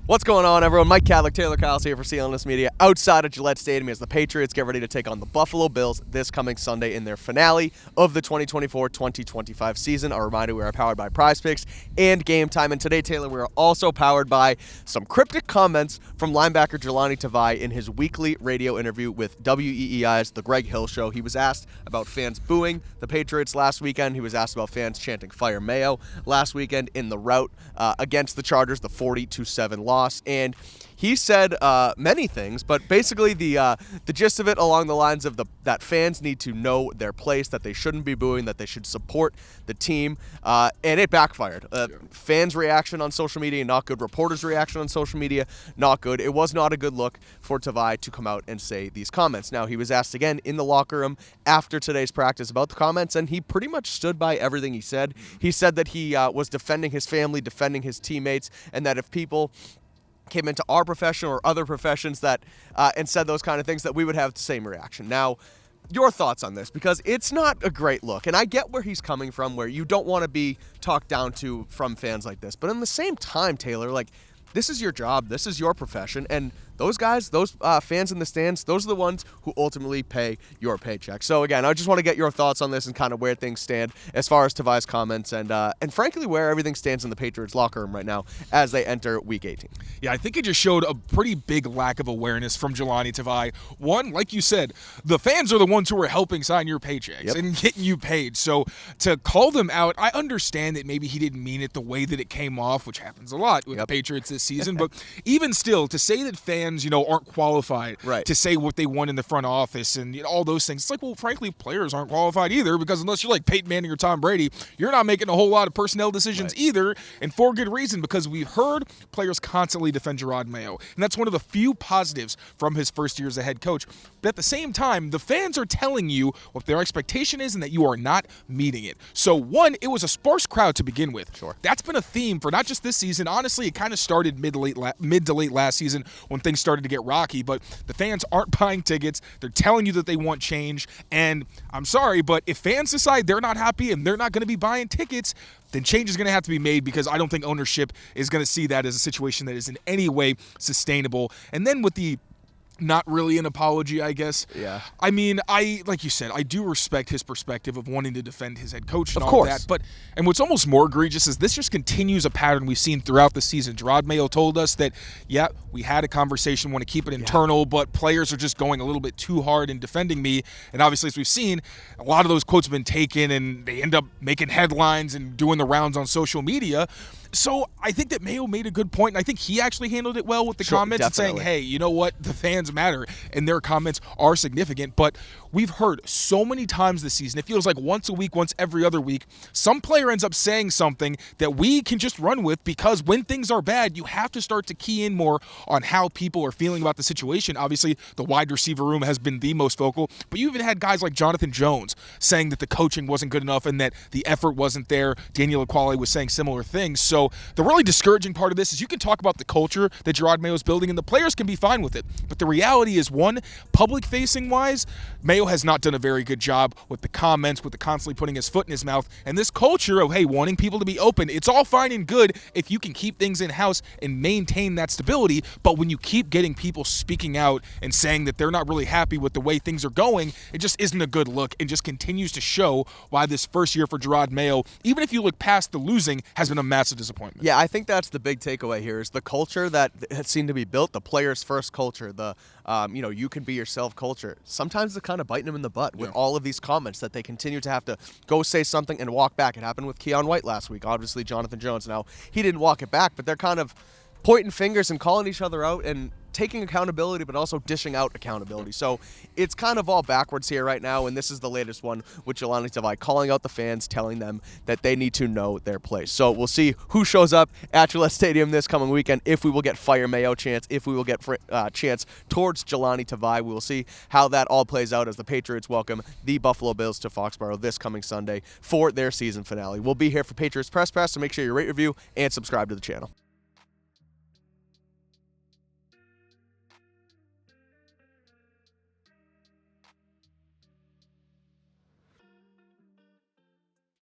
What's going on, everyone? Mike Kadlick, Tayler Kyles here for CLNS Media outside of Gillette Stadium as the Patriots get ready to take on the Buffalo Bills this coming Sunday in their finale of the 2024-2025 season. A reminder, we are powered by Prize Picks and Game Time. And today, Taylor, we are also powered by some cryptic comments from linebacker Jahlani Tavai in his weekly radio interview with WEEI's The Greg Hill Show. He was asked about fans booing the Patriots last weekend. He was asked about fans chanting Fire Mayo last weekend in the rout against the Chargers, the 40-7 loss. And he said many things, but basically the gist of it along the lines of that fans need to know their place, that they shouldn't be booing, that they should support the team, and it backfired. Fans' reaction on social media, not good. Reporters' reaction on social media, not good. It was not a good look for Tavai to come out and say these comments. Now, he was asked again in the locker room after today's practice about the comments, and he pretty much stood by everything he said. He said that he was defending his family, defending his teammates, and that if people came into our profession or other professions that and said those kind of things, that we would have the same reaction. Now, your thoughts on this, because it's not a great look, and I get where he's coming from, where you don't want to be talked down to from fans like this, but in the same time, Taylor, like, this is your job, this is your profession, and those guys, those fans in the stands, those are the ones who ultimately pay your paycheck. So again, I just want to get your thoughts on this and kind of where things stand as far as Tavai's comments and frankly where everything stands in the Patriots locker room right now as they enter Week 18. Yeah, I think it just showed a pretty big lack of awareness from Jahlani Tavai. One, like you said, the fans are the ones who are helping sign your paychecks and getting you paid. So to call them out, I understand that maybe he didn't mean it the way that it came off, which happens a lot with the Patriots this season. But even still, to say that fans, aren't qualified to say what they want in the front office and all those things. It's like, well, frankly, players aren't qualified either, because unless you're like Peyton Manning or Tom Brady, you're not making a whole lot of personnel decisions either, and for good reason, because we've heard players constantly defend Jerod Mayo, and that's one of the few positives from his first year as a head coach. But at the same time, the fans are telling you what their expectation is and that you are not meeting it. So one, it was a sparse crowd to begin with. Sure. That's been a theme for not just this season. Honestly, it kind of started mid to late last season when things started to get rocky, but the fans aren't buying tickets. They're telling you that they want change, and I'm sorry, but if fans decide they're not happy and they're not going to be buying tickets, then change is going to have to be made, because I don't think ownership is going to see that as a situation that is in any way sustainable. And then with the not really an apology, I guess. Yeah. I mean, like you said, I do respect his perspective of wanting to defend his head coach and of all course. that. And what's almost more egregious is this just continues a pattern we've seen throughout the season. Jerod Mayo told us that, we had a conversation, want to keep it internal, but players are just going a little bit too hard in defending me. And obviously, as we've seen, a lot of those quotes have been taken and they end up making headlines and doing the rounds on social media. So I think that Mayo made a good point, and I think he actually handled it well with the comments definitely. and saying, hey, you know what? The fans matter, and their comments are significant. But we've heard so many times this season, it feels like once a week, once every other week, some player ends up saying something that we can just run with, because when things are bad, you have to start to key in more on how people are feeling about the situation. Obviously, the wide receiver room has been the most vocal, but you even had guys like Jonathan Jones saying that the coaching wasn't good enough and that the effort wasn't there. Daniel Aquale was saying similar things. So the really discouraging part of this is you can talk about the culture that Jerod Mayo is building, and the players can be fine with it. But the reality is, one, public-facing wise, Mayo has not done a very good job with the comments, with the constantly putting his foot in his mouth. And this culture of, hey, wanting people to be open, it's all fine and good if you can keep things in-house and maintain that stability. But when you keep getting people speaking out and saying that they're not really happy with the way things are going, it just isn't a good look, and just continues to show why this first year for Jerod Mayo, even if you look past the losing, has been a massive disappointment. Yeah, I think that's the big takeaway here is the culture that has seemed to be built, the players' first culture, the you can be yourself culture. Sometimes it's kind of biting them in the butt with all of these comments that they continue to have to go say something and walk back. It happened with Keon White last week. Obviously, Jonathan Jones. Now, he didn't walk it back, but they're kind of pointing fingers and calling each other out and taking accountability, but also dishing out accountability. So it's kind of all backwards here right now, and this is the latest one with Jahlani Tavai calling out the fans, telling them that they need to know their place. So we'll see who shows up at Gillette Stadium this coming weekend, if we will get Fire Mayo chance, if we will get chance towards Jahlani Tavai. We will see how that all plays out as the Patriots welcome the Buffalo Bills to Foxboro this coming Sunday for their season finale. We'll be here for Patriots Press Pass, so make sure you rate, review, and subscribe to the channel.